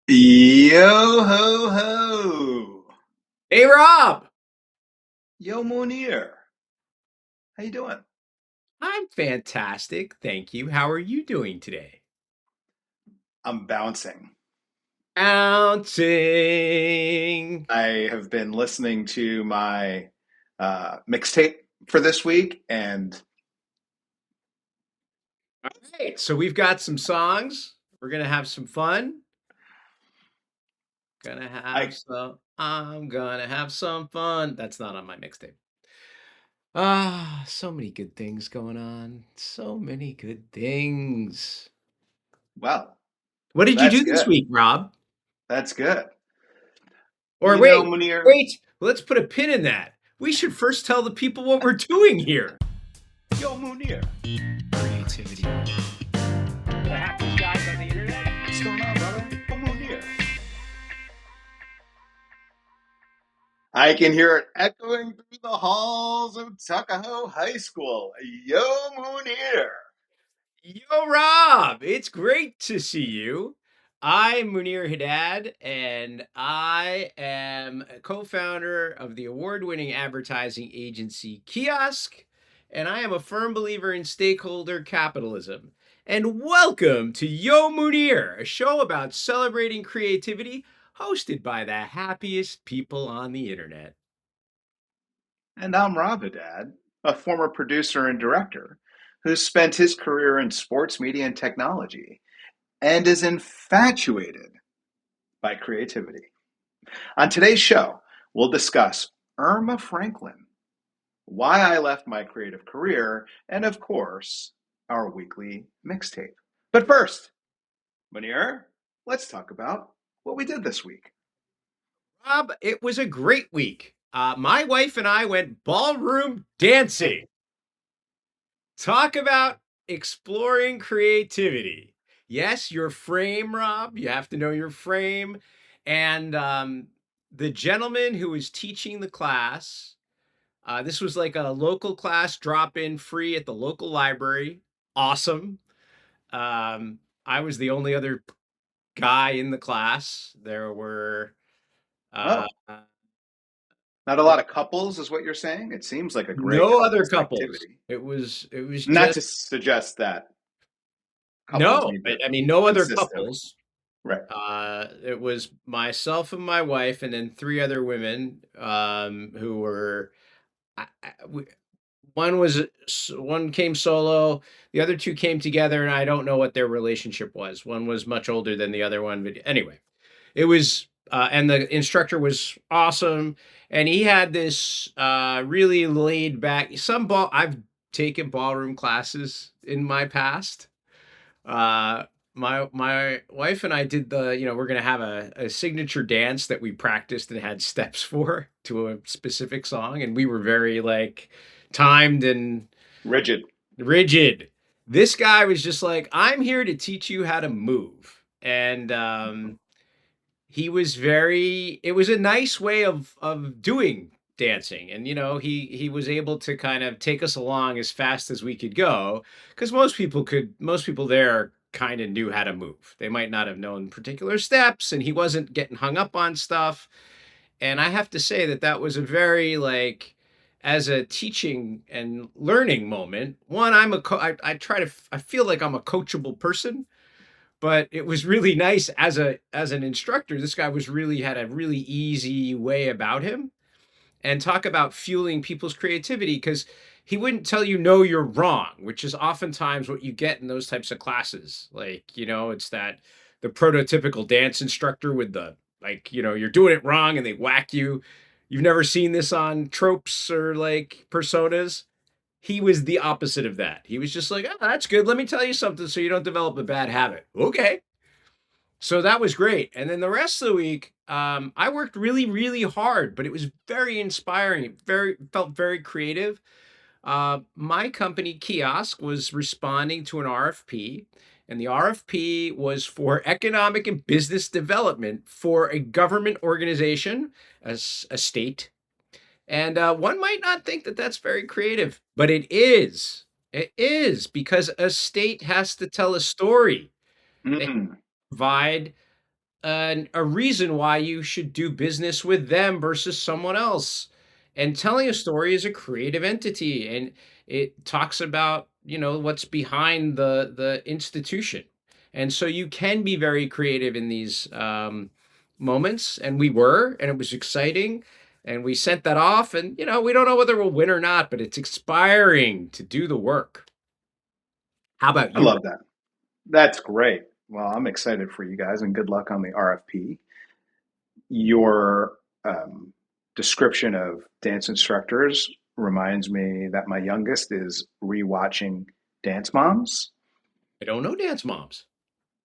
Yo ho ho! Hey Rob, Yo Munir, how you doing? I'm fantastic. Thank you. How are you doing today? I'm bouncing. Bouncing. I have been listening to my mixtape for this week, and All right, so we've got some songs. We're gonna have some fun. I I'm gonna have some fun. That's not on my mixtape. So many good things going on. So many good things. well, What did you that's do this good. week, Rob? That's good. Or You know, wait, Munir, wait, let's put a pin in that. We should first tell the people what we're doing here. yo Munir, Creativity. The happiest guys on the internet. what's going on, brother? Yo Munir. I can hear it echoing through the halls of Tuckahoe High School. Yo Munir. Yo, Rob, it's great to see you. I'm Munir Haddad, and I am a co-founder of the award-winning advertising agency Kiosk, and I am a firm believer in stakeholder capitalism. And welcome to Yo Munir, a show about celebrating creativity, hosted by the happiest people on the internet. And I'm Rob Haddad, a former producer and director who spent his career in sports media and technology and is infatuated by creativity. On today's show, we'll discuss Erma Franklin, why I left my creative career, and of course, our weekly mixtape. But first, Munir, let's talk about what we did this week. Rob, it was a great week. My wife and I went ballroom dancing. Talk about exploring creativity. Yes, your frame, Rob. You have to know your frame. And the gentleman who was teaching the class, this was like a local class drop in free at the local library. Awesome. I was the only other guy in the class. There were uh, Oh, not a lot of couples, is what you're saying? It seems like a great no other couples couples. activity. It was Not just to suggest that couples no. need I, to I mean, no other consist of. couples. Right. It was myself and my wife, and then three other women who were. We, one came solo, the other two came together, and I don't know what their relationship was. One was much older than the other one, but anyway, it was. And the instructor was awesome, and he had this really laid back. I've taken ballroom classes in my past, uh, my wife and I did we're gonna have a signature dance that we practiced and had steps for to a specific song, and we were very like timed and Rigid. rigid. This guy was just like, I'm here to teach you how to move. And it was a nice way of doing dancing. And he was able to kind of take us along as fast as we could go, because most people there kind of knew how to move. They might not have known particular steps, and he wasn't getting hung up on stuff. And I have to say that that was a very like, as a teaching and learning moment. One, I try to I feel like I'm a coachable person, but it was really nice as an instructor. This guy was really had a really easy way about him, and talk about fueling people's creativity, because he wouldn't tell you no, you're wrong, which is oftentimes what you get in those types of classes. Like, it's that the prototypical dance instructor with the, like, you're doing it wrong and they whack you. You've never seen this on tropes or like personas. He was the opposite of that. He was just like, oh, that's good. Let me tell you something so you don't develop a bad habit. Okay. So that was great. And then the rest of the week, I worked really, really hard, but it was very inspiring. It felt very creative. My company, Kiosk, was responding to an RFP, and the RFP was for economic and business development for a government organization, as a state. And one might not think that that's very creative, but it is. It is, because a state has to tell a story. They Mm. provide a reason why you should do business with them versus someone else. And telling a story is a creative entity, and it talks about, what's behind the institution. And so you can be very creative in these moments, and we were, and it was exciting. And we sent that off, and we don't know whether we'll win or not, but it's inspiring to do the work. How about I you? love that. That's great. Well, I'm excited for you guys and good luck on the RFP. Your description of dance instructors reminds me that my youngest is rewatching Dance Moms. I don't know dance moms.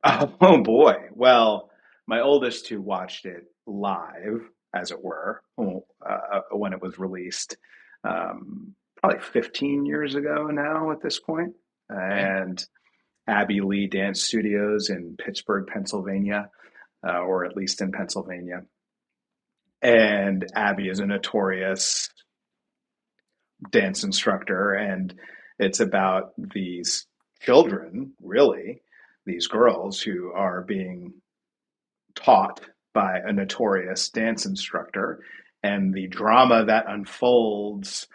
Oh boy. Well, my oldest who watched it live, as it were, when it was released, probably 15 years ago now at this point, Okay. and Abbey Lee Dance Studios in Pittsburgh, Pennsylvania, or at least in Pennsylvania. And Abby is a notorious dance instructor, and it's about these children, really, these girls who are being taught by a notorious dance instructor, and the drama that unfolds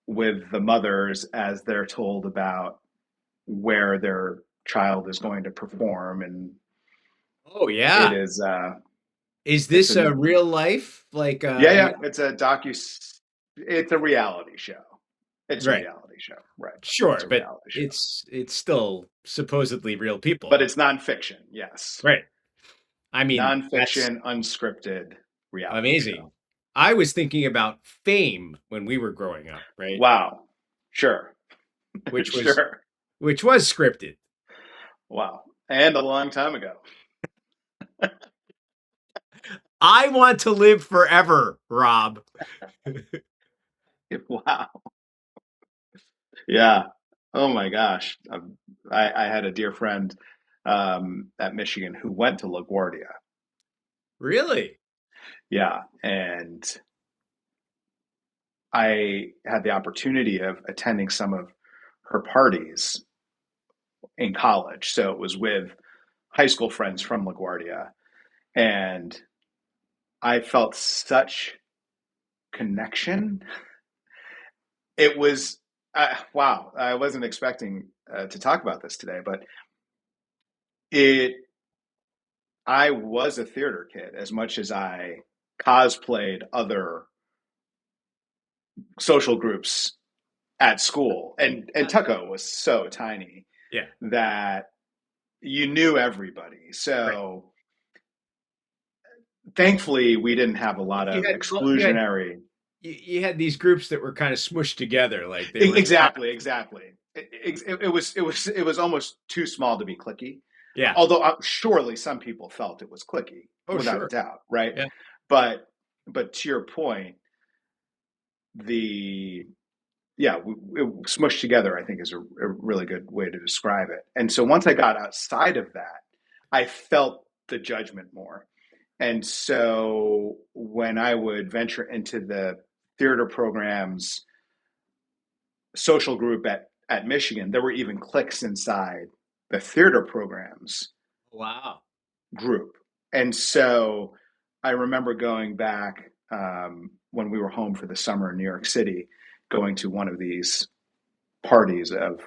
with the mothers as they're told about where their child is going to perform. And Oh it yeah. is Is it's this a a real life like yeah, yeah, it's a it's a reality show. It's a right. reality show, right? It's Sure, a but reality show, it's still supposedly real but people. it's nonfiction. Yes, Right. I mean, that's nonfiction, unscripted reality amazing. show. I was thinking about Fame when we were growing up, right? Wow, sure, Which was sure, which was scripted. wow, and a long time ago. I want to live forever, Rob. Wow, yeah. Oh my gosh, I had a dear friend at Michigan who went to LaGuardia. Really? Yeah, and I had the opportunity of attending some of her parties in college. So it was with high school friends from LaGuardia. And I felt such connection. It was, wow, I wasn't expecting to talk about this today, but it, I was a theater kid as much as I cosplayed other social groups at school. And Tucko was so tiny Yeah. that you knew everybody. Right. So thankfully, we didn't have a lot You of had well, you had exclusionary. you had these groups that were kind of smushed together, like they were not. Exactly, exactly. It was almost too small to be clicky. Yeah. Although surely some people felt it was clicky, Oh, without a sure. doubt, right? Yeah. But to your point, the yeah, smushed together, I think, is a really good way to describe it. And so once I got outside of that, I felt the judgment more. And so when I would venture into the theater programs social group at Michigan, there were even cliques inside the theater programs Wow. group. And so I remember going back when we were home for the summer in New York City, going to one of these parties of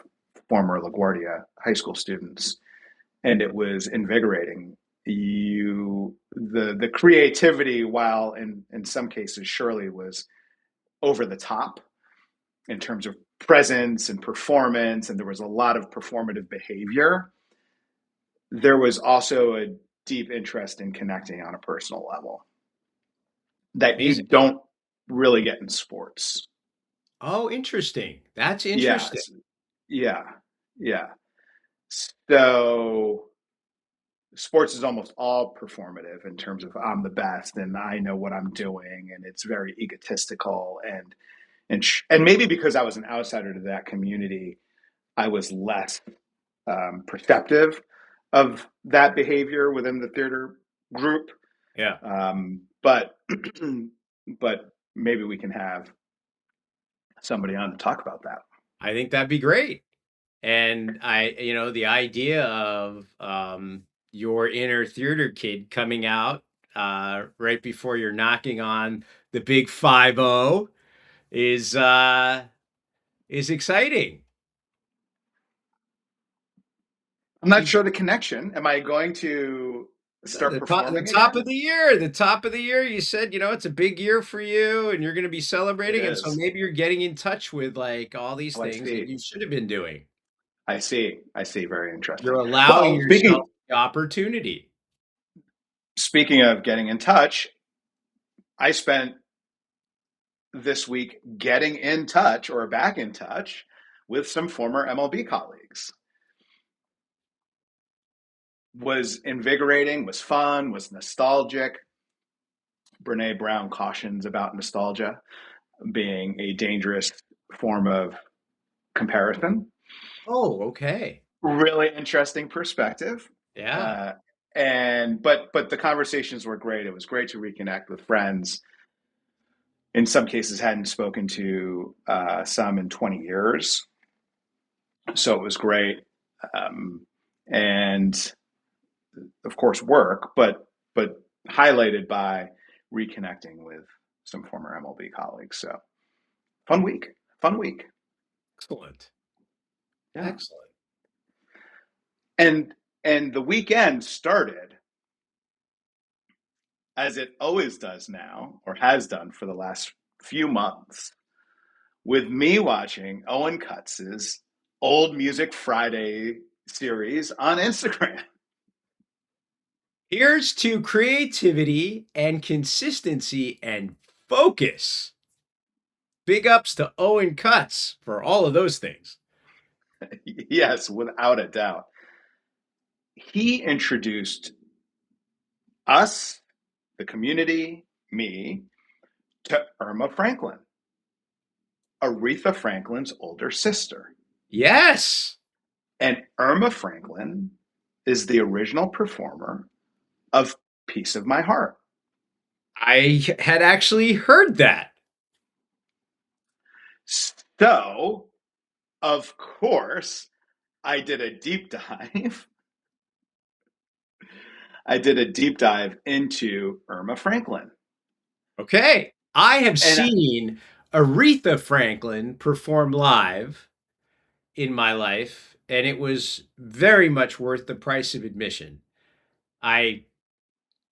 former LaGuardia high school students, and it was invigorating. The creativity, while in some cases surely was over the top in terms of presence and performance, and there was a lot of performative behavior. There was also a deep interest in connecting on a personal level that you Amazing. don't really get in sports. Oh, interesting. That's interesting. Yes, yeah, yeah. So sports is almost all performative in terms of I'm the best and I know what I'm doing, and it's very egotistical and maybe because I was an outsider to that community, I was less perceptive of that behavior within the theater group. Yeah. But but maybe we can have somebody on to talk about that. I think that'd be great. And the idea of your inner theater kid coming out right before you're knocking on the big 5-0 is exciting. I'm not You, sure the connection. Am I going to start the performing top again? of the year, the top of the year, you said, it's a big year for you and you're going to be It celebrating. And so is. maybe you're getting in touch with like all these Oh, I things that see. you should have been doing. I see. I see. Very You're interesting. allowing Well, yourself the opportunity. speaking of getting in touch, I spent this week getting in touch or back in touch with some former MLB colleagues. Was invigorating, was fun, was nostalgic. Brene Brown cautions about nostalgia being a dangerous form of comparison. Oh, okay. Really interesting perspective. Yeah. Uh, but the conversations were great. It was great to reconnect with friends. In some cases, hadn't spoken to some in 20 years, so it was great. Um, and of course, work, but highlighted by reconnecting with some former MLB colleagues. So fun week, fun week. Excellent. Yeah, Excellent. and and the weekend started as it always does now, or has done for the last few months, with me watching Owen Kutz's Old Music Friday series on Instagram. Here's to creativity and consistency and focus. Big ups to Owen Cuts for all of those things. Yes, without a doubt. He introduced us, the community, me, to Erma Franklin, Aretha Franklin's older sister. Yes, And Erma Franklin is the original performer of Piece of My Heart. I had actually heard that. So, of course, I did a deep dive. I did a deep dive into Erma Franklin. Okay. I have And seen Aretha Franklin perform live in my life, and it was very much worth the price of admission. I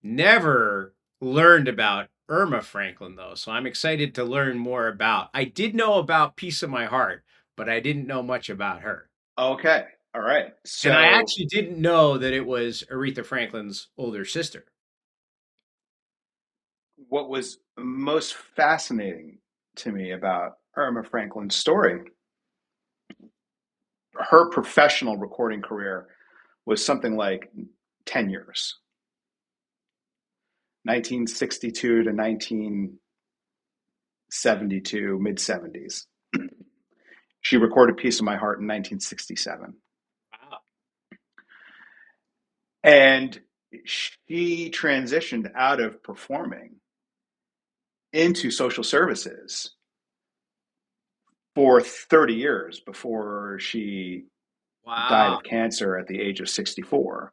never learned about Erma Franklin though, so I'm excited to learn more about. I did know about Piece of My Heart, but I didn't know much about her. okay, all right. And I So, actually didn't know that it was Aretha Franklin's older sister. what was most fascinating to me about Erma Franklin's story, her professional recording career was something like 10 years, 1962 to 1972, mid 70s. She recorded Piece of My Heart in 1967. Wow. And she transitioned out of performing into social services for 30 years before she died Wow. of cancer at the age of 64.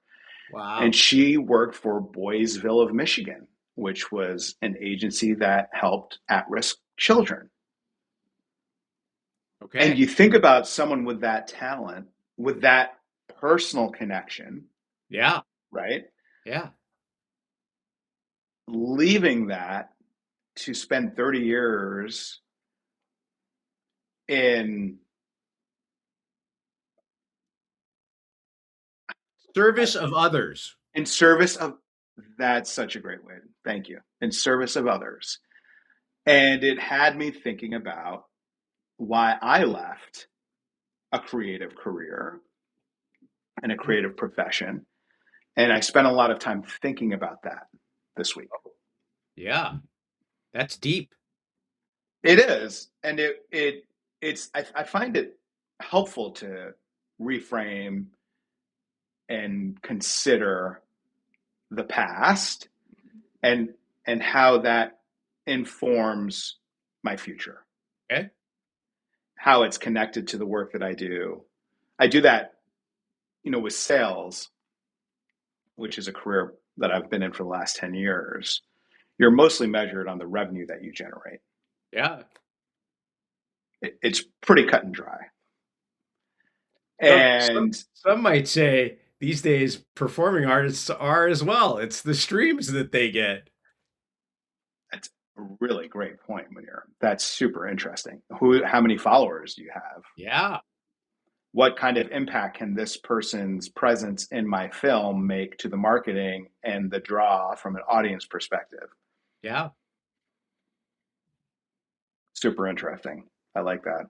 And Wow. she worked for Boysville of Michigan, which was an agency that helped at risk children. And Okay. you think about someone with that talent, with that personal connection, Yeah. right? Yeah. Leaving that to spend 30 years in Service of others. service of, that's such a great way. Thank you. In service of others. And it had me thinking about why I left a creative career and a creative profession. And I spent a lot of time thinking about that this week. Yeah. That's deep. It is. And I find it helpful to reframe and consider the past and how that informs my future, Okay. how it's connected to the work that I do. I do that, with sales. which is a career that I've been in for the last 10 years, you're mostly measured on the revenue that you generate. Yeah. It's pretty cut and dry. Some, some, And some might say these days performing artists are as well. It's the streams that they get. that's a really great point, Munir. That's super interesting. How many followers do you have? Yeah. What kind of impact can this person's presence in my film make to the marketing and the draw from an audience perspective? Yeah. Super interesting. I like that.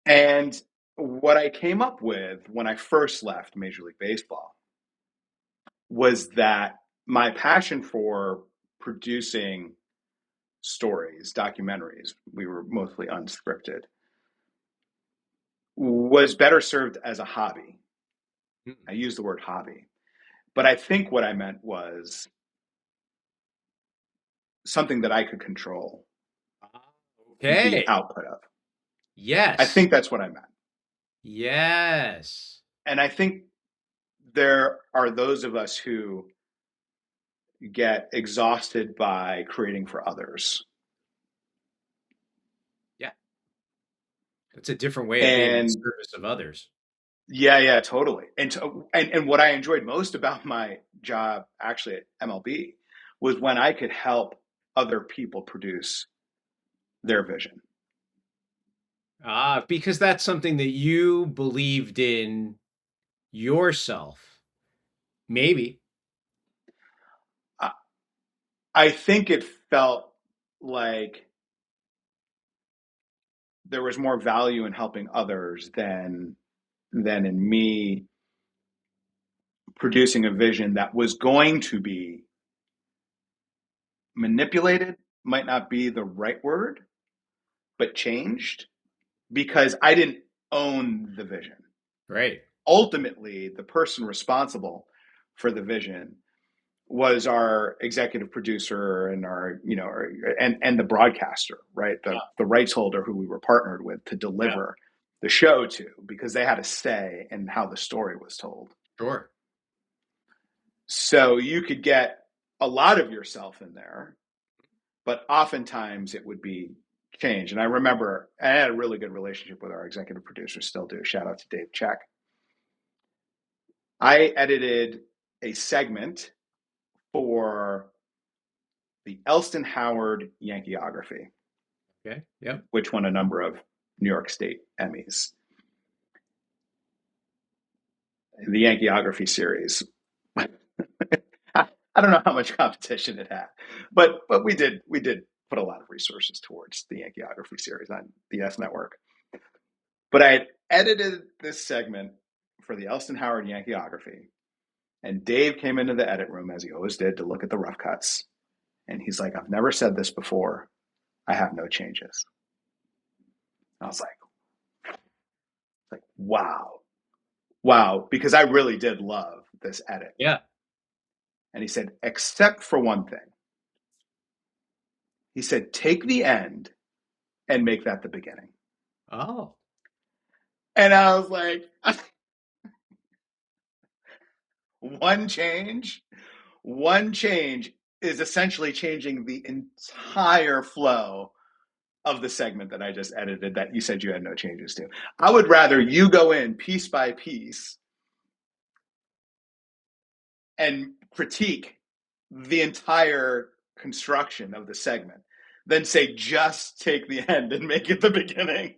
And what I came up with when I first left Major League Baseball was that my passion for producing stories, documentaries, we were mostly unscripted, was better served as a hobby. I use the word hobby, but I think what I meant was something that I could control the Okay. output of. I Yes. think that's what I meant. Yes. And I think there are those of us who get exhausted by creating for others. Yeah. It's a different way of being in And service of others. yeah, totally. And what I enjoyed most about my job actually at MLB was when I could help other people produce their vision. Because that's something that you believed in yourself. Maybe. I, I think it felt like there was more value in helping others than in me producing a vision that was going to be manipulated, might not be the right word, but changed because I didn't own the vision. Right. Ultimately, the person responsible for the vision was our executive producer and and the broadcaster, right? The rights holder who we were partnered with to Yeah. deliver the show to, because they had a say in how the story was told. Sure. So you could get a lot of yourself in there, but oftentimes it would be change. And I remember I had a really good relationship with our executive producer, still do. Shout out to Dave Check. I edited a segment for the Elston Howard Yankeeography, Okay. Yep. which won a number of New York State Emmys. The Yankeeography series. I don't know how much competition it had, but we did put a lot of resources towards the Yankeeography series on the S Network. But I had edited this segment for the Elston Howard Yankeeography, and Dave came into the edit room as he always did to look at the rough cuts, and he's like, "I've never said this before. I have no changes." I was like, wow, because I really did love this edit. Yeah. And he said, except for one thing. He said, take the end and make that the beginning. Oh. And I was like, one change, one change is essentially changing the entire flow of the segment that I just edited that you said you had no changes to. I would rather you go in piece by piece and critique the entire construction of the segment than say just take the end and make it the beginning.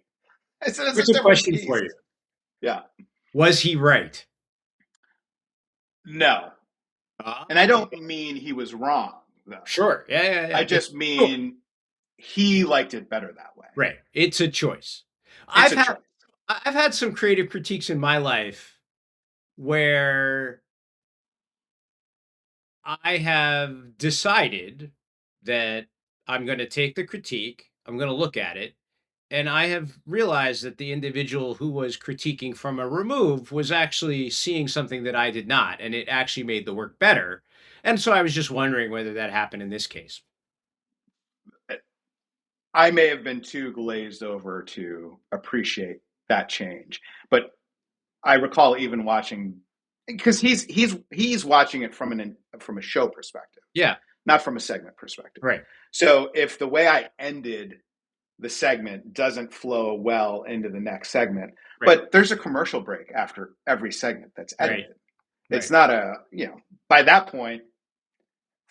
I said it's Here's a a different question piece. for you. Yeah. Was he right? No. Ah. And I don't mean he was wrong, though. Sure. Yeah. I just Sure. mean he liked it better that way. Right. It's a choice. It's I've a had choice. I've had some creative critiques in my life where I have decided that I'm going to take the critique, I'm going to look at it, and I have realized that the individual who was critiquing from a remove was actually seeing something that I did not, and it actually made the work better. And so I was just wondering whether that happened in this case. I may have been too glazed over to appreciate that change, but I recall even watching, because he's watching it from a show perspective, Yeah. not from a segment perspective. Right. So if the way I ended the segment doesn't flow well into the next segment, Right. but there's a commercial break after every segment that's Right. edited. It's Right. not by that point,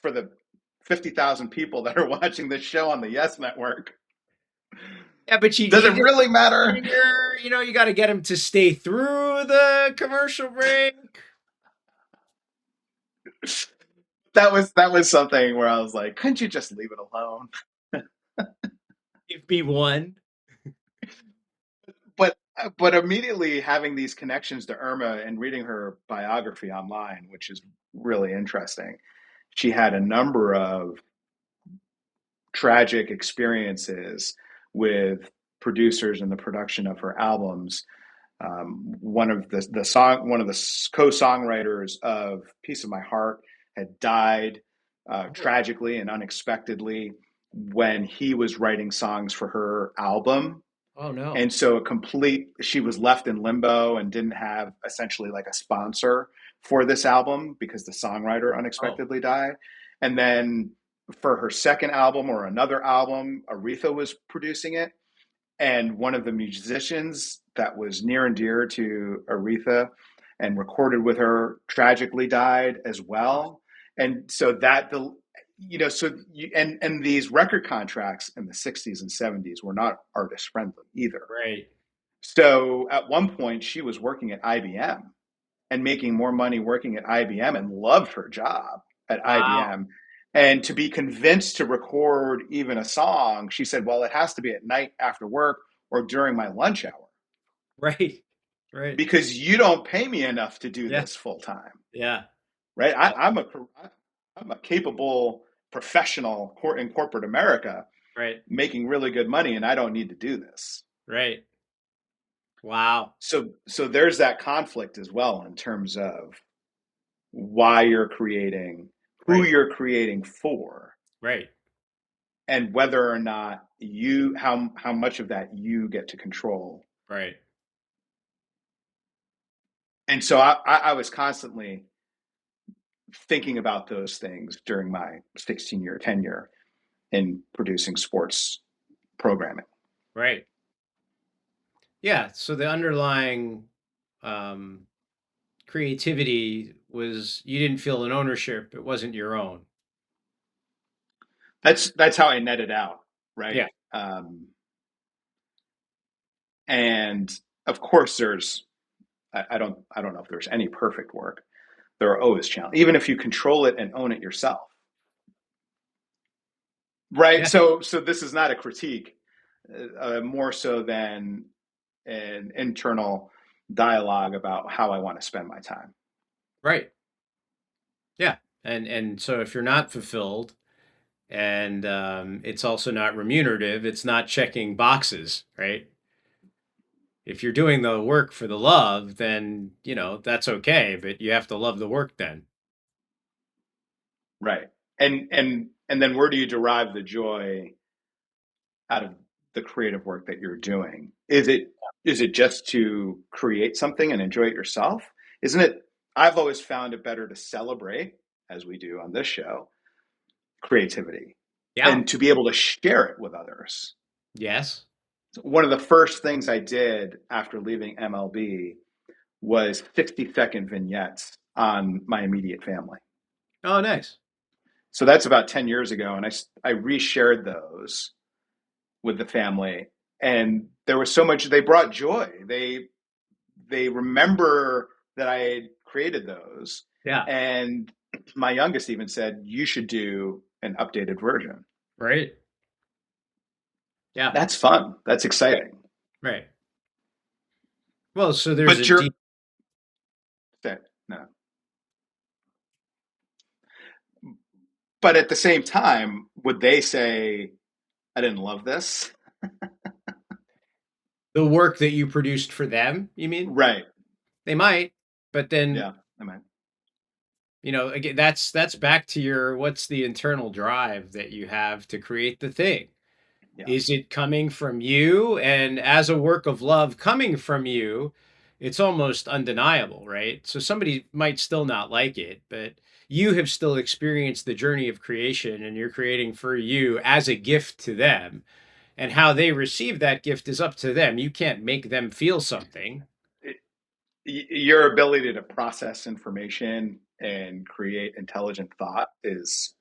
for the 50,000 people that are watching this show on the Yes Network, Yeah, but does you it just really matter? figure, you got to get him to stay through the commercial break. That was something where I was like, couldn't you just leave it alone? Give me one. but but immediately having these connections to Irma and reading her biography online, which is really interesting, she had a number of tragic experiences with producers in the production of her albums. One of the co-songwriters of "Piece of My Heart" had died tragically and unexpectedly when he was writing songs for her album. Oh no. And so she was left in limbo and didn't have essentially like a sponsor for this album because the songwriter Oh, unexpectedly died. And then for her second album or another album, Aretha was producing it. And one of the musicians that was near and dear to Aretha and recorded with her tragically died as well. And so that the and these record contracts in the 60s and 70s were not artist friendly either. right. So at one point she was working at IBM and making more money working at IBM and loved her job at Wow. IBM. And to be convinced to record even a song, she said, well, it has to be at night after work or during my lunch hour Right. Right. because you don't pay me enough to do Yeah. this full time, Yeah. right? Yeah. I'm a capable professional in corporate America Right. making really good money, and I don't need to do this. Right. Wow. So there's that conflict as well in terms of why you're creating, who Right. you're creating for, Right. and whether or not how much of that you get to control. Right. And so I was constantly thinking about those things during my 16-year tenure in producing sports programming. Right. Yeah. So the underlying um, creativity was you didn't feel an ownership. It wasn't your own. That's how I netted out, right? Yeah. And of course, I don't know if there's any perfect work. There are always challenges, even if you control it and own it yourself, right? Yeah. So this is not a critique, more so than an internal dialogue about how I want to spend my time. Right. Yeah. And so if you're not fulfilled and it's also not remunerative, it's not checking boxes, right? If you're doing the work for the love, then, that's okay, but you have to love the work then. Right. And then where do you derive the joy out of the creative work that you're doing? Is it just to create something and enjoy it yourself? Isn't it? I've always found it better to celebrate, as we do on this show, creativity Yeah. and to be able to share it with others. Yes. One of the first things I did after leaving MLB was 60-second vignettes on my immediate family. Oh, nice. So that's about 10 years ago. And I reshared those with the family. And there was so much, they brought joy. They remember that I had created those. Yeah. And my youngest even said, you should do an updated version. Right. Yeah. That's fun. That's exciting. Right. Well, so there's a But you're, deep, no. But at the same time, would they say, I didn't love this? the work that you produced for them, you mean? Right. They might, but then, Yeah. I mean, again, that's back to your what's the internal drive that you have to create the thing? yeah. Is it coming from you? And as a work of love coming from you, it's almost undeniable, right? So somebody might still not like it, but you have still experienced the journey of creation and you're creating for you as a gift to them. And how they receive that gift is up to them. You can't make them feel something. Your ability to process information and create intelligent thought is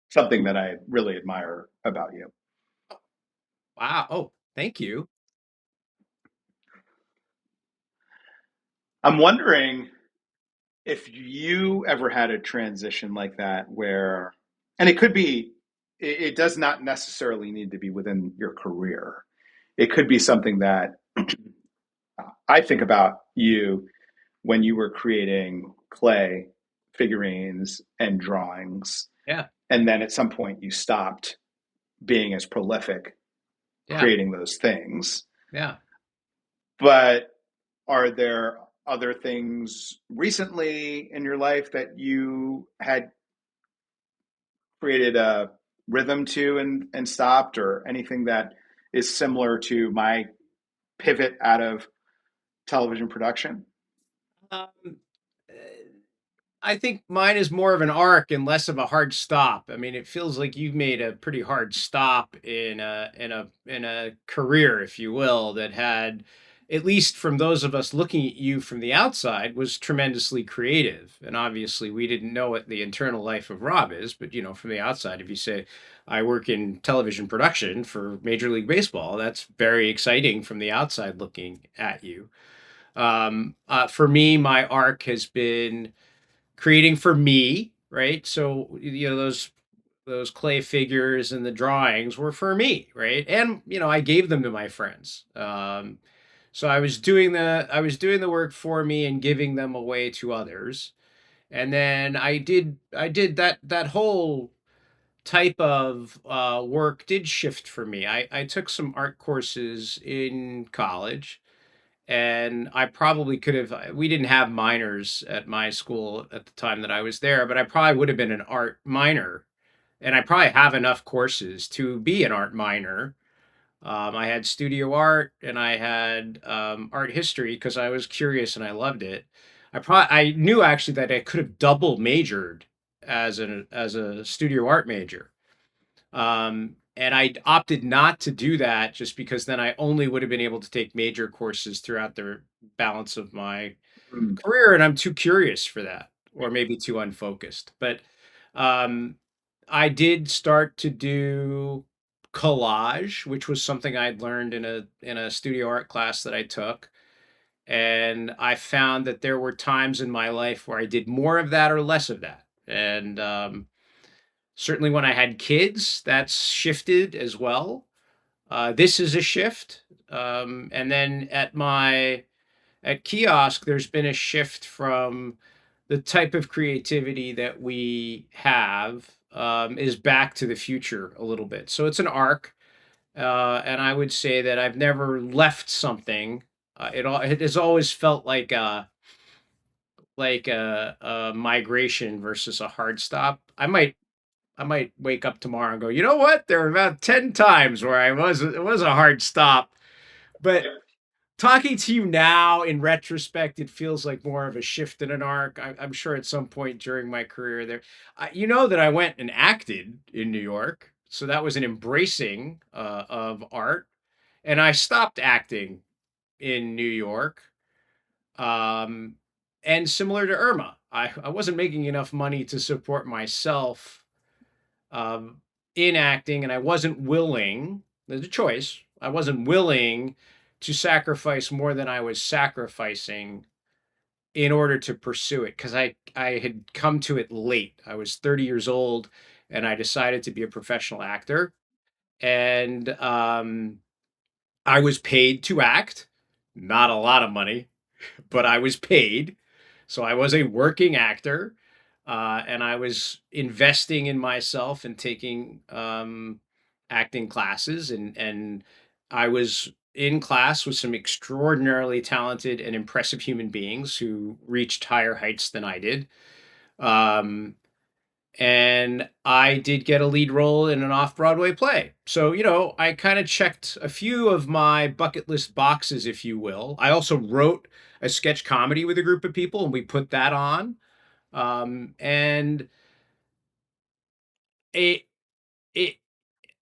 something that I really admire about you. Wow. Oh, thank you. I'm wondering if you ever had a transition like that where, and it could be, it does not necessarily need to be within your career. It could be something that I think about you when you were creating clay figurines and drawings, Yeah. and then at some point you stopped being as prolific Yeah. creating those things. Yeah. But are there other things recently in your life that you had created a rhythm to and stopped, or anything that is similar to my pivot out of television production? Um, uh, I think mine is more of an arc and less of a hard stop. I mean, it feels like you've made a pretty hard stop in a career, if you will, that had, at least from those of us looking at you from the outside, was tremendously creative. And obviously, we didn't know what the internal life of Rob is, but from the outside, if you say, "I work in television production for Major League Baseball," that's very exciting from the outside looking at you. For me, my arc has been creating for me, right? So those clay figures and the drawings were for me, right? And I gave them to my friends. So I was doing the work for me and giving them away to others. And then I did that whole type of work did shift for me. I took some art courses in college, and I probably could have. We didn't have minors at my school at the time that I was there, but I probably would have been an art minor, and I probably have enough courses to be an art minor. I had studio art and I had art history because I was curious and I loved it. I knew actually that I could have double majored as a studio art major, and I opted not to do that just because then I only would have been able to take major courses throughout the balance of my Mm. career, and I'm too curious for that, or maybe too unfocused. But um, I did start to do collage, which was something I'd learned in a studio art class that I took. And I found that there were times in my life where I did more of that or less of that. And certainly when I had kids, that's shifted as well. This is a shift. And then at kiosk, there's been a shift from the type of creativity that we have is back to the future a little bit. So it's an arc, and I would say that I've never left something. It has always felt like a migration versus a hard stop. I might wake up tomorrow and go, you know what? There are about 10 times where it was a hard stop. But talking to you now in retrospect, it feels like more of a shift in an arc. I'm sure at some point during my career there, you know that I went and acted in New York. So that was an embracing of art. And I stopped acting in New York. Um, and similar to Irma, I wasn't making enough money to support myself um, in acting, and I wasn't willing. There's a choice. I wasn't willing to sacrifice more than I was sacrificing in order to pursue it because I had come to it late. I was 30 years old, and I decided to be a professional actor, and I was paid to act. Not a lot of money, but I was paid. So I was a working actor, and I was investing in myself and taking acting classes, and I was in class with some extraordinarily talented and impressive human beings who reached higher heights than I did. Um, and I did get a lead role in an off-Broadway play. So, I kind of checked a few of my bucket list boxes, if you will. I also wrote a sketch comedy with a group of people, and we put that on. And it, it,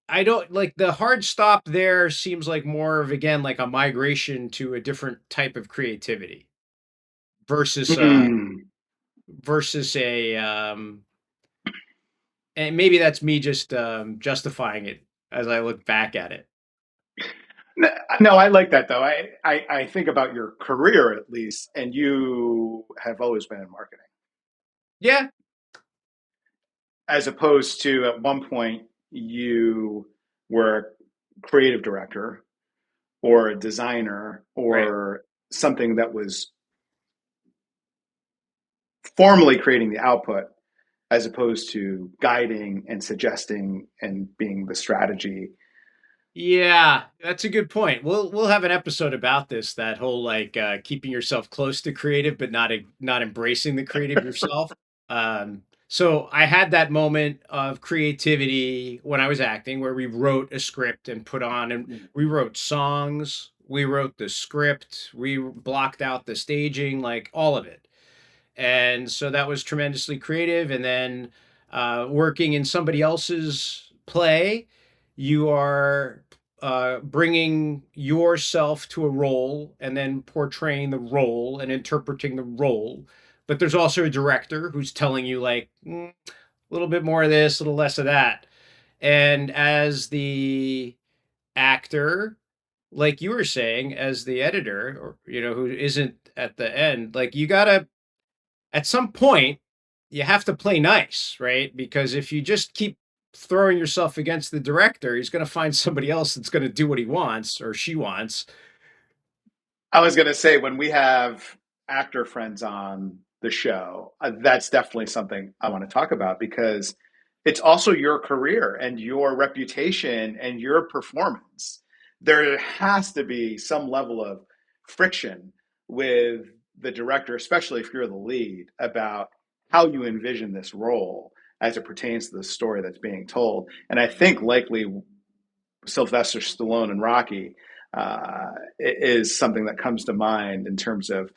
I don't like the hard stop there seems like more of, again, like a migration to a different type of creativity versus, Hmm. versus and maybe that's me just justifying it as I look back at it. No, I like that though. I think about your career at least, and you have always been in marketing, Yeah, as opposed to at one point you were a creative director or a designer right. or something that was formally creating the output as opposed to guiding and suggesting and being the strategy. Yeah, that's a good point. We'll have an episode about this, that whole like keeping yourself close to creative but not embracing the creative yourself. So I had that moment of creativity when I was acting where we wrote a script and put on, and we wrote songs, we wrote the script, we blocked out the staging, like all of it. And so that was tremendously creative. And then working in somebody else's play, you are bringing yourself to a role and then portraying the role and interpreting the role. But there's also a director who's telling you, like, a little bit more of this, a little less of that. And as the actor, like you were saying, as the editor, or who isn't at the end, like, you gotta, at some point, you have to play nice, right? Because if you just keep throwing yourself against the director, he's going to find somebody else that's going to do what he wants or she wants. I was going to say, when we have actor friends on the show, that's definitely something I want to talk about because it's also your career and your reputation and your performance. There has to be some level of friction with the director, especially if you're the lead, about how you envision this role as it pertains to the story that's being told. And I think likely Sylvester Stallone and Rocky is something that comes to mind in terms of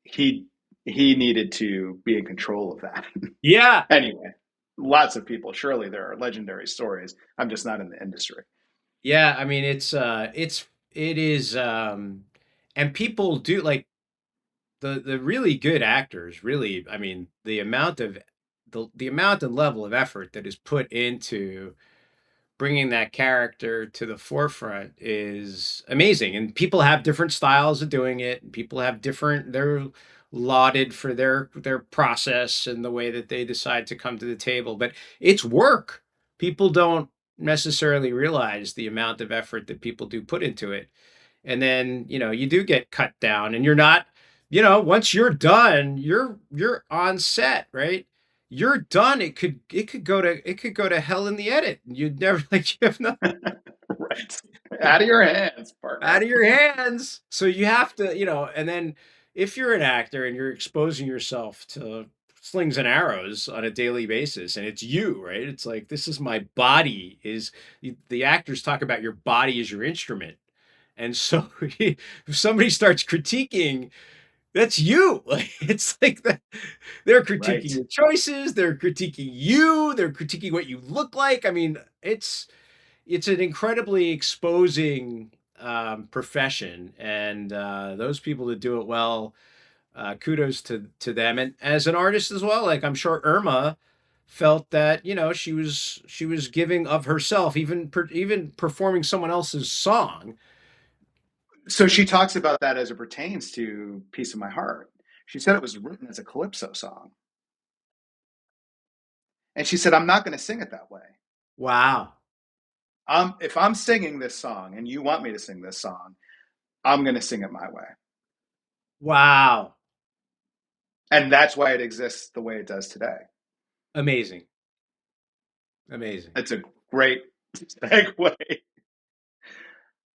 he he needed to be in control of that. Yeah. Anyway, lots of people. Surely there are legendary stories. I'm just not in the industry. Yeah. I mean, it is, and people do like the really good actors, really, I mean, the amount and level of effort that is put into bringing that character to the forefront is amazing. And people have different styles of doing it. And people have different, they're lauded for their process and the way that they decide to come to the table. But it's work. People don't necessarily realize the amount of effort that people do put into it. And then, you do get cut down and you're not, once you're done, you're on set, right? You're done. It could go to hell in the edit. You'd never like you have nothing Right. Out of your hands, out partner. of your hands. So you have to, and then if you're an actor and you're exposing yourself to slings and arrows on a daily basis and it's you, right? It's like, this is my body, is the actors talk about your body as your instrument. And so if somebody starts critiquing, that's you. Like, it's like that they're critiquing Right. your choices, they're critiquing you, they're critiquing what you look like. I mean, it's an incredibly exposing profession, and those people that do it well, kudos to them. And as an artist as well, like I'm sure Irma felt that she was giving of herself, even performing someone else's song. So she talks about that as it pertains to Piece of My Heart. She said it was written as a calypso song. And she said, I'm not going to sing it that way. Wow. If I'm singing this song and you want me to sing this song, I'm going to sing it my way. Wow. And that's why it exists the way it does today. Amazing. Amazing. It's a great segue.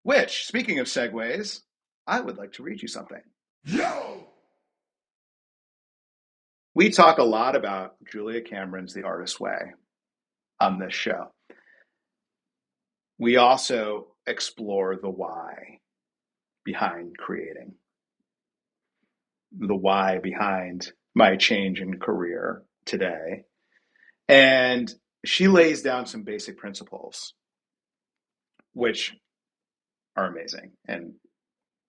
Which, speaking of segues, I would like to read you something. Yo! We talk a lot about Julia Cameron's The Artist's Way on this show. We also explore the why behind creating, the why behind my change in career today. And she lays down some basic principles, which are amazing. And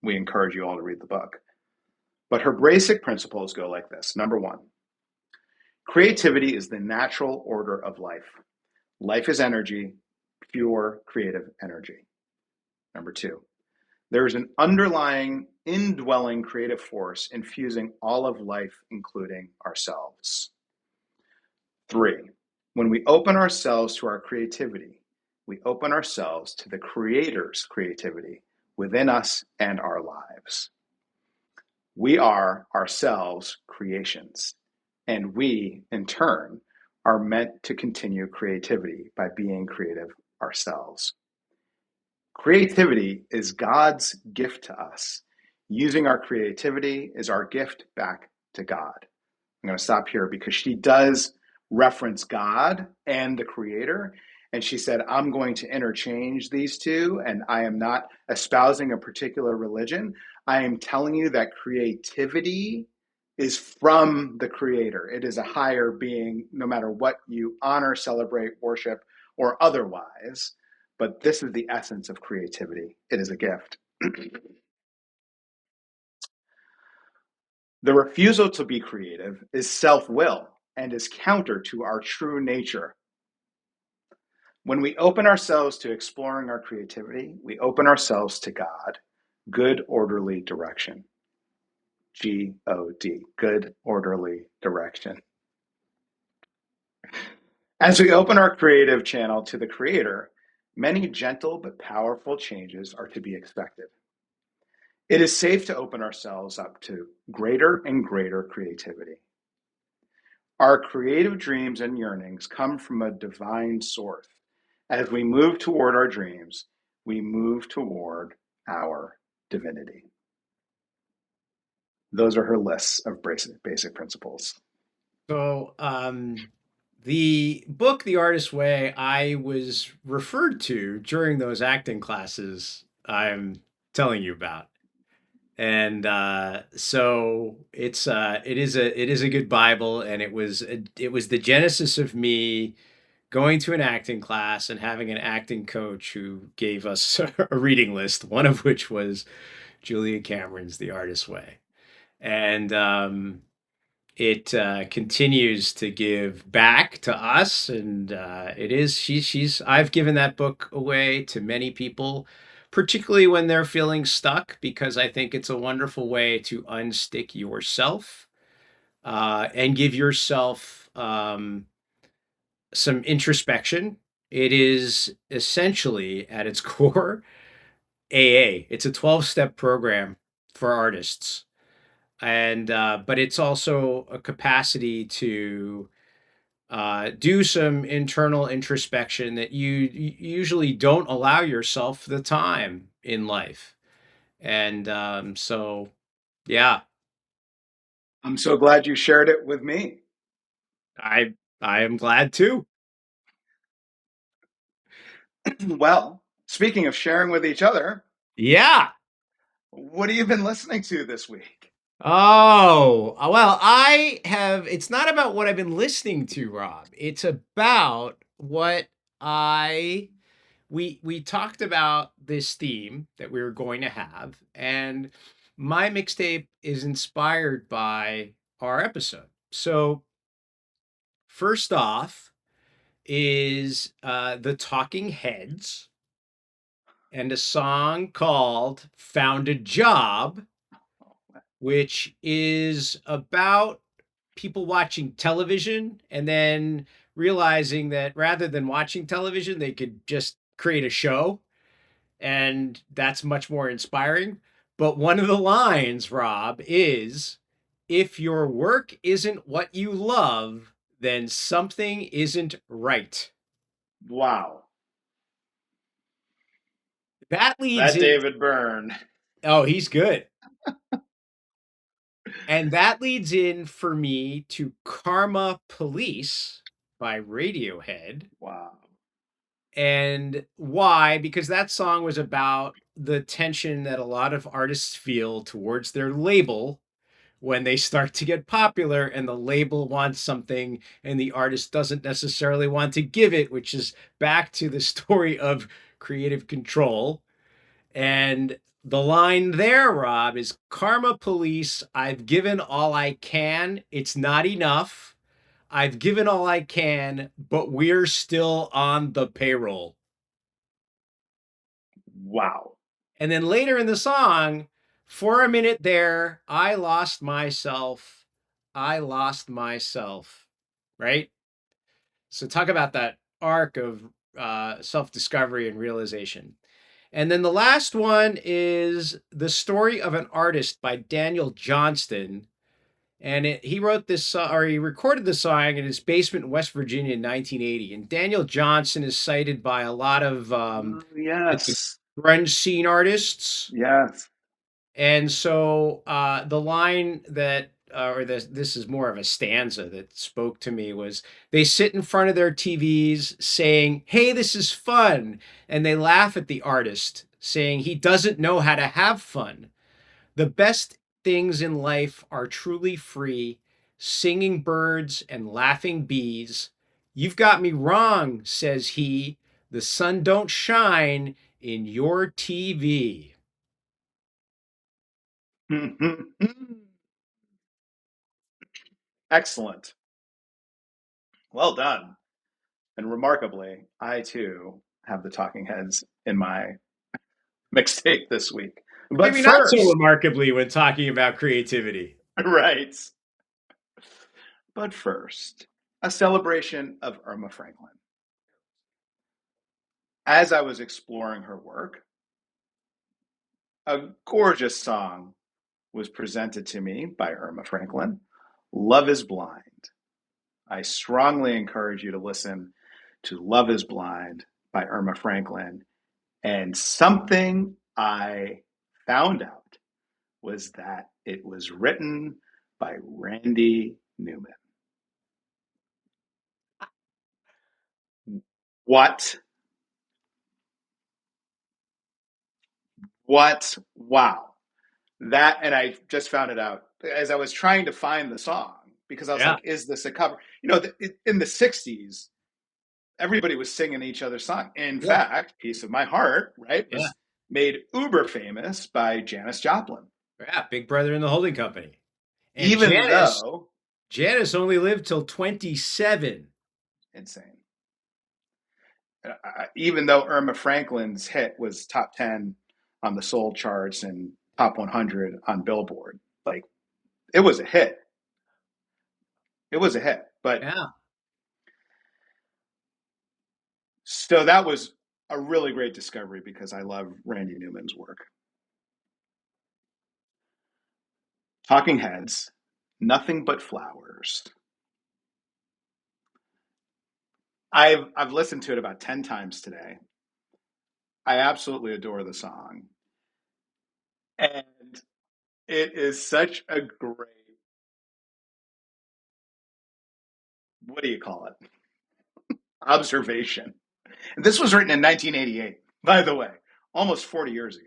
we encourage you all to read the book. But her basic principles go like this. Number one, creativity is the natural order of life. Life is energy, pure creative energy. Number two, there is an underlying, indwelling creative force infusing all of life, including ourselves. Three, when we open ourselves to our creativity, we open ourselves to the Creator's creativity within us and our lives. We are ourselves creations, and we, in turn, are meant to continue creativity by being creative ourselves. Creativity is God's gift to us. Using our creativity is our gift back to God. I'm going to stop here because she does reference God and the Creator. And she said, I'm going to interchange these two, and I am not espousing a particular religion. I am telling you that creativity is from the Creator. It is a higher being, no matter what you honor, celebrate, worship, or otherwise. But this is the essence of creativity. It is a gift. The refusal to be creative is self-will and is counter to our true nature. When we open ourselves to exploring our creativity, we open ourselves to God, good orderly direction. G-O-D, good orderly direction. As we open our creative channel to the Creator, many gentle but powerful changes are to be expected. It is safe to open ourselves up to greater and greater creativity. Our creative dreams and yearnings come from a divine source. As we move toward our dreams, we move toward our divinity. Those are her lists of basic principles. So, the book, The Artist's Way, I was referred to during those acting classes I'm telling you about. And so it is a good Bible, and it was the genesis of me going to an acting class and having an acting coach who gave us a reading list, one of which was Julia Cameron's The Artist's Way. And it continues to give back to us, and she's I've given that book away to many people, particularly when they're feeling stuck, because I think it's a wonderful way to unstick yourself and give yourself some introspection. It is essentially, at its core, AA. It's a 12-step program for artists, and but it's also a capacity to do some internal introspection that you usually don't allow yourself the time in life. And so, yeah, I'm so glad you shared it with me. I am glad too. Well, speaking of sharing with each other, Yeah. what have you been listening to this week? Oh, well, it's not about what I've been listening to, Rob. It's about what I we talked about this theme that we were going to have, and my mixtape is inspired by our episode. So first off is the Talking Heads and a song called Found a Job, which is about people watching television and then realizing that rather than watching television, they could just create a show, and that's much more inspiring. But one of the lines, Rob, is if your work isn't what you love, then something isn't right. Wow, That leads that in. David Byrne. Oh, he's good. And that leads in for me to Karma Police by Radiohead. Wow. And why? Because that song was about the tension that a lot of artists feel towards their label when they start to get popular and the label wants something and the artist doesn't necessarily want to give it, which is back to the story of creative control. And the line there, Rob, is Karma Police. I've given all I can. It's not enough. I've given all I can, but we're still on the payroll. Wow. And then later in the song, for a minute there, I lost myself. I lost myself. Right? So talk about that arc of self-discovery and realization. And then the last one is The Story of an Artist by Daniel Johnston. And he wrote this, or he recorded the song in his basement in West Virginia in 1980. And Daniel Johnston is cited by a lot of like the Yes. grunge scene artists. Yes. And so the line that, or this is more of a stanza that spoke to me was they sit in front of their TVs saying, "Hey, this is fun." And they laugh at the artist saying he doesn't know how to have fun. The best things in life are truly free, singing birds and laughing bees. You've got me wrong, says he. The sun don't shine in your TV. Excellent. Well done. And remarkably, I too have the Talking Heads in my mixtape this week. But Maybe not so first, remarkably when talking about creativity. right. But first, a celebration of Erma Franklin. As I was exploring her work, a gorgeous song was presented to me by Erma Franklin, Love is Blind. I strongly encourage you to listen to Love is Blind by Erma Franklin. And something I found out was that it was written by Randy Newman. What? What? Wow. That, and I just found it out as I was trying to find the song because I was Yeah. like, is this a cover? You know, in the 60s, everybody was singing each other's song. In Yeah. fact, Piece of My Heart, right, Yeah. was made uber famous by Janis Joplin. Yeah. Big Brother in the Holding Company. And Even Janice, though, Janice only lived till 27. insane, even though Irma Franklin's hit was top 10 on the soul charts and top 100 on Billboard, like it was a hit. It was a hit. But Yeah. so that was a really great discovery because I love Randy Newman's work. Talking Heads, Nothing But Flowers. I've listened to it about 10 times today. I absolutely adore the song. And it is such a great, what do you call it? Observation. And this was written in 1988, by the way, almost 40 years ago.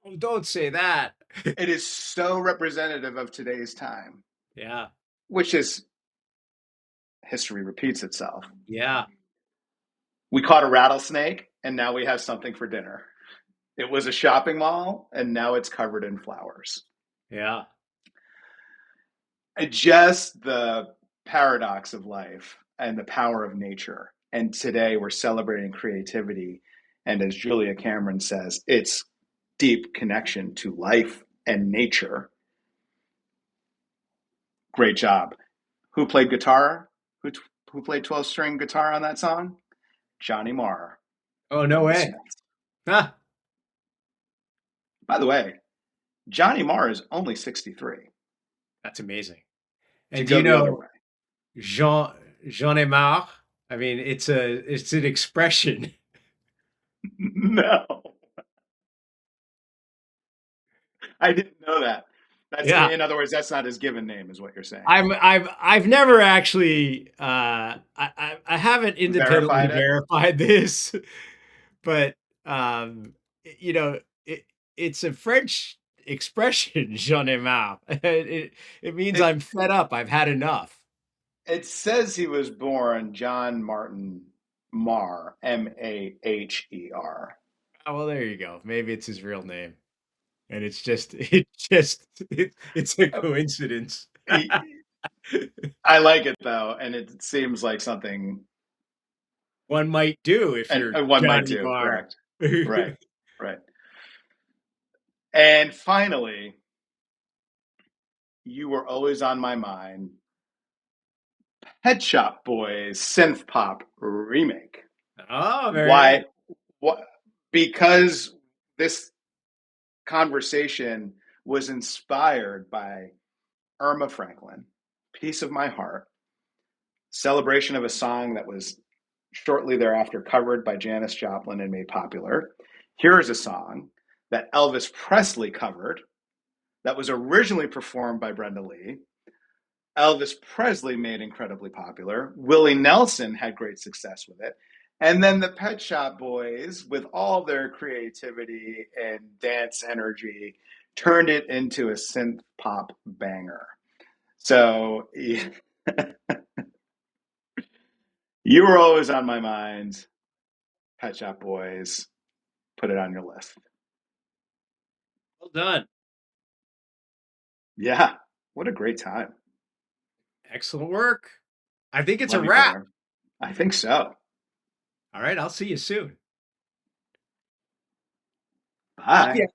Oh, don't say that. It is so representative of today's time, Yeah. which is history repeats itself. Yeah. We caught a rattlesnake, and now we have something for dinner. It was a shopping mall, and now it's covered in flowers. Yeah. Just the paradox of life and the power of nature. And today we're celebrating creativity. And as Julia Cameron says, it's deep connection to life and nature. Great job. Who played guitar? Who played 12-string guitar on that song? Johnny Marr Oh, no of the way. Smiths. Huh. By the way, Johnny Marr is only 63. That's amazing. To And do go you the other know way. Jean ai marre? I mean, it's an expression. No, I didn't know that. That's Yeah. in other words, that's not his given name, is what you're saying. I've never actually I haven't independently Verified it. verified this, but um you know it it's a French expression, j'en ai marre. It means It I'm fed up. I've had enough. it says he was born John Martin Marr, Maher. Oh, well, there you go. Maybe it's his real name, and it's a coincidence. I like it though, and it seems like something One might do if and you're one might Johnny do. Marr. Correct. Right. Right. And finally, you were always on my mind. Pet Shop Boys synth pop remake. Oh, very nice. Why? What? Because this conversation was inspired by Erma Franklin, "Piece of My Heart," celebration of a song that was shortly thereafter covered by Janis Joplin and made popular. Here is a song that Elvis Presley covered that was originally performed by Brenda Lee. Elvis Presley made incredibly popular. Willie Nelson had great success with it. And then the Pet Shop Boys, with all their creativity and dance energy, turned it into a synth pop banger. So you were always on my mind. Pet Shop Boys, put it on your list. Well done. Yeah, what a great time. Excellent work. I think it's a Love you, wrap. brother. I think so. All right, I'll see you soon. Bye.